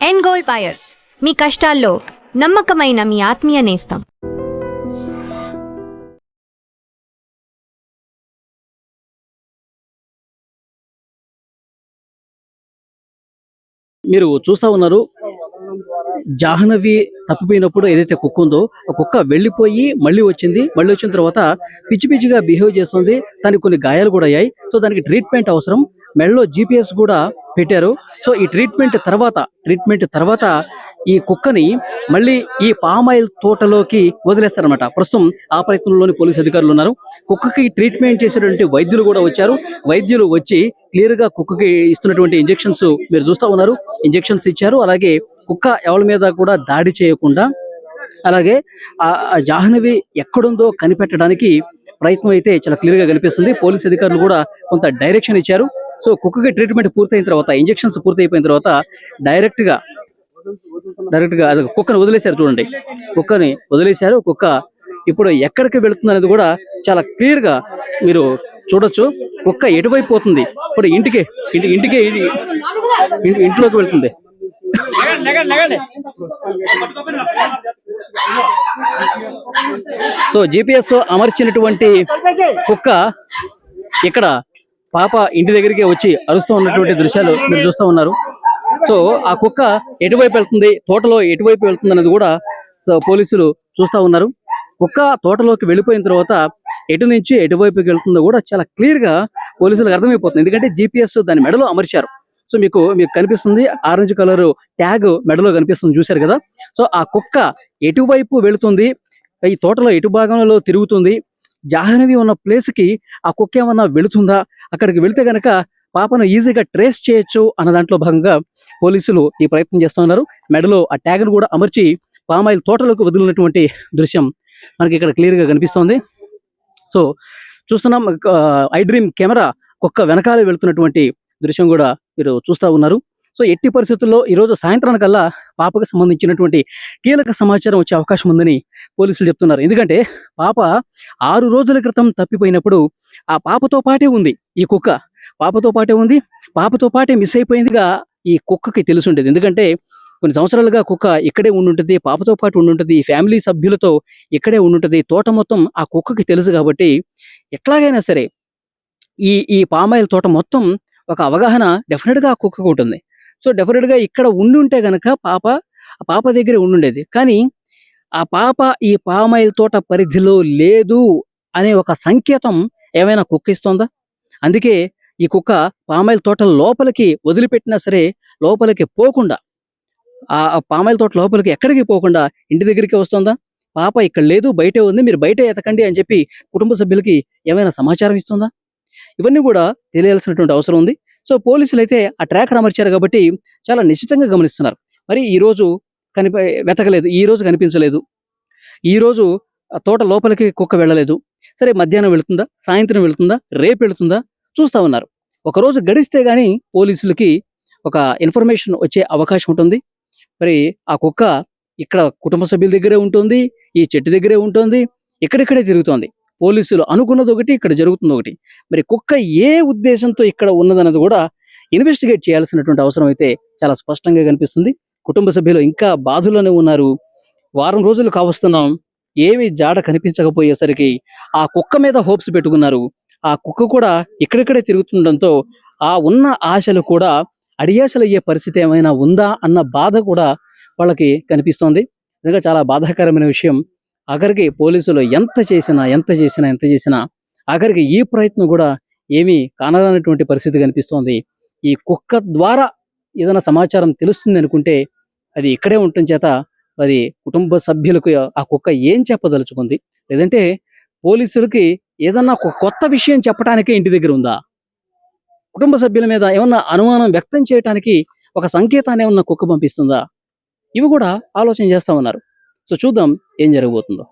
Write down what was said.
End gold buyers, మీ కష్టాల్లో నమ్మకమైన మీ ఆత్మీయ నేస్తం. మీరు చూస్తా ఉన్నారు, జాహ్నవి తప్పిపోయినప్పుడు ఏదైతే కుక్క ఉందో ఆ కుక్క వెళ్ళిపోయి మళ్ళీ వచ్చిన తర్వాత పిచ్చి పిచ్చిగా బిహేవ్ చేస్తుంది. దానికి కొన్ని గాయాలు కూడా అయ్యాయి. సో దానికి ట్రీట్మెంట్ అవసరం. మెడలో GPS కూడా పెట్టారు. సో ఈ ట్రీట్మెంట్ తర్వాత ఈ కుక్కని మళ్ళీ ఈ పామాయిల్ తోటలోకి వదిలేస్తారనమాట. ప్రస్తుతం ఆ ప్రయత్నంలోని పోలీసు అధికారులు ఉన్నారు. కుక్కకి ట్రీట్మెంట్ చేసేటువంటి వైద్యులు కూడా వచ్చారు. వైద్యులు వచ్చి క్లియర్ గా కుక్కకి ఇస్తున్నటువంటి ఇంజెక్షన్స్ మీరు చూస్తా ఉన్నారు. ఇంజెక్షన్స్ ఇచ్చారు. అలాగే కుక్క ఎవరి మీద కూడా దాడి చేయకుండా, అలాగే ఆ జాహ్నవి ఎక్కడుందో కనిపెట్టడానికి ప్రయత్నం అయితే చాలా క్లియర్ గా కనిపిస్తుంది. పోలీస్ అధికారులు కూడా కొంత డైరెక్షన్ ఇచ్చారు. సో కుక్కకి ట్రీట్మెంట్ పూర్తయిన తర్వాత, ఇంజెక్షన్స్ పూర్తయిపోయిన తర్వాత డైరెక్ట్ గా అది కుక్కను వదిలేశారు. చూడండి, కుక్కని వదిలేశారు. కుక్క ఇప్పుడు ఎక్కడికి వెళుతుంది అనేది కూడా చాలా క్లియర్ గా మీరు చూడొచ్చు. కుక్క ఎటువైపు పోతుంది, ఇప్పుడు ఇంట్లోకి వెళ్తుంది. సో GPS అమర్చినటువంటి కుక్క ఇక్కడ పాప ఇంటి దగ్గరికి వచ్చి అరుస్తూ ఉన్నటువంటి దృశ్యాలు మీరు చూస్తూ ఉన్నారు. సో ఆ కుక్క ఎటువైపు వెళ్తుంది, తోటలో ఎటువైపు వెళ్తుంది అనేది కూడా పోలీసులు చూస్తూ ఉన్నారు. కుక్క తోటలోకి వెళ్ళిపోయిన తర్వాత ఎటు నుంచి ఎటువైపుకి వెళ్తుందో కూడా చాలా క్లియర్ గా పోలీసులకు అర్థమైపోతుంది. ఎందుకంటే GPS దాని మెడలో అమర్చారు. సో మీకు కనిపిస్తుంది, ఆరెంజ్ కలర్ ట్యాగ్ మెడలో కనిపిస్తుంది, చూశారు కదా. సో ఆ కుక్క ఎటువైపు వెళుతుంది, ఈ తోటలో ఎటు భాగంలో తిరుగుతుంది, జాహ్నవి ఉన్న ప్లేస్ కి ఆ కుక్క ఏమన్నా వెళుతుందా, అక్కడికి వెళితే గనక పాపను ఈజీగా ట్రేస్ చేయొచ్చు అన్న దాంట్లో భాగంగా పోలీసులు ఈ ప్రయత్నం చేస్తూ ఉన్నారు. మెడలో ఆ ట్యాగ్ను కూడా అమర్చి పామాయిల్ తోటలోకి వదిలినటువంటి దృశ్యం మనకి ఇక్కడ క్లియర్ గా కనిపిస్తోంది. సో చూస్తున్నాం, ఐ డ్రీమ్ కెమెరా కుక్క వెనకాలే వెళుతున్నటువంటి దృశ్యం కూడా మీరు చూస్తూ ఉన్నారు. సో ఎట్టి పరిస్థితుల్లో ఈరోజు సాయంత్రానికల్లా పాపకు సంబంధించినటువంటి కీలక సమాచారం వచ్చే అవకాశం ఉందని పోలీసులు చెప్తున్నారు. ఎందుకంటే పాప 6 రోజుల క్రితం తప్పిపోయినప్పుడు ఆ పాపతో పాటే ఉంది ఈ కుక్క. పాపతో పాటే మిస్ అయిపోయిందిగా ఈ కుక్కకి తెలిసి ఉండేది. ఎందుకంటే కొన్ని సంవత్సరాలుగా కుక్క ఇక్కడే ఉండుంటది, పాపతో పాటు ఉండుంటది, ఫ్యామిలీ సభ్యులతో ఇక్కడే ఉండుంటది. తోట మొత్తం ఆ కుక్కకి తెలుసు కాబట్టి ఎట్లాగైనా సరే ఈ పామాయిల్ తోట మొత్తం ఒక అవగాహన డెఫినెట్ గా ఆ కుక్కకు ఉంటుంది. సో డెఫినెట్ గా ఇక్కడ ఉండుంటే గనక పాప దగ్గరే ఉండుండేది. కానీ ఆ పాప ఈ పామాయిల్ తోట పరిధిలో లేదు అనే ఒక సంకేతం ఏమైనా కుక్క ఇస్తోందా? అందుకే ఈ కుక్క పామాయిల్ తోట లోపలికి వదిలిపెట్టినా సరే లోపలికి పోకుండా, ఆ పామాయిల్ తోట లోపలికి ఎక్కడికి పోకుండా ఇంటి దగ్గరికి వస్తుందా? పాప ఇక్కడ లేదు, బయటే ఉంది, మీరు బయటే ఎతకండి అని చెప్పి కుటుంబ సభ్యులకి ఏమైనా సమాచారం ఇస్తుందా? ఇవన్నీ కూడా తెలియాల్సినటువంటి అవసరం ఉంది. సో పోలీసులు అయితే ఆ ట్రాకర్ అమర్చారు కాబట్టి చాలా నిశ్చితంగా గమనిస్తున్నారు. మరి ఈ రోజు వెతకలేదు, ఈ రోజు కనిపించలేదు, ఈ రోజు తోట లోపలికి కుక్క వెళ్ళలేదు. సరే మధ్యాహ్నం వెళుతుందా, సాయంత్రం వెళుతుందా, రేపు వెళుతుందా చూస్తా ఉన్నారు. ఒకరోజు గడిస్తే గానీ పోలీసులకి ఒక ఇన్ఫర్మేషన్ వచ్చే అవకాశం ఉంటుంది. మరి ఆ కుక్క ఇక్కడ కుటుంబ సభ్యుల దగ్గరే ఉంటుంది, ఈ చెట్టు దగ్గరే ఉంటుంది, ఇక్కడిక్కడే తిరుగుతోంది. పోలీసులు అనుకున్నది ఒకటి, ఇక్కడ జరుగుతుంది ఒకటి. మరి కుక్క ఏ ఉద్దేశంతో ఇక్కడ ఉన్నదన్నది కూడా ఇన్వెస్టిగేట్ చేయాల్సినటువంటి అవసరం అయితే చాలా స్పష్టంగా కనిపిస్తుంది. కుటుంబ సభ్యులు ఇంకా బాధలోనే ఉన్నారు. వారం రోజులు కావస్తున్నాం, ఏమి జాడ కనిపించకపోయేసరికి ఆ కుక్క మీద హోప్స్ పెట్టుకున్నారు. ఆ కుక్క కూడా ఇక్కడిక్కడే తిరుగుతుండడంతో ఆ ఉన్న ఆశలు కూడా అడియాసలు అయ్యే పరిస్థితి ఏమైనా ఉందా అన్న బాధ కూడా వాళ్ళకి కనిపిస్తోంది. నిజంగా చాలా బాధాకరమైన విషయం. ఆఖరికి పోలీసులు ఎంత చేసినా ఆఖరికి ఈ ప్రయత్నం కూడా ఏమీ కానరానటువంటి పరిస్థితి కనిపిస్తోంది. ఈ కుక్క ద్వారా ఏదైనా సమాచారం తెలుస్తుంది అనుకుంటే అది ఇక్కడే ఉండటం చేత అది కుటుంబ సభ్యులకు ఆ కుక్క ఏం చెప్పదలుచుకుంది, లేదంటే పోలీసులకి ఏదన్నా కొత్త విషయం చెప్పడానికే ఇంటి దగ్గర ఉందా, కుటుంబ సభ్యుల మీద ఏమన్నా అనుమానం వ్యక్తం చేయడానికి ఒక సంకేతాన్ని ఏమన్నా కుక్క పంపిస్తుందా, ఇవి కూడా ఆలోచన చేస్తా ఉన్నారు. సో చూద్దాం ఏం జరగబోతుందో.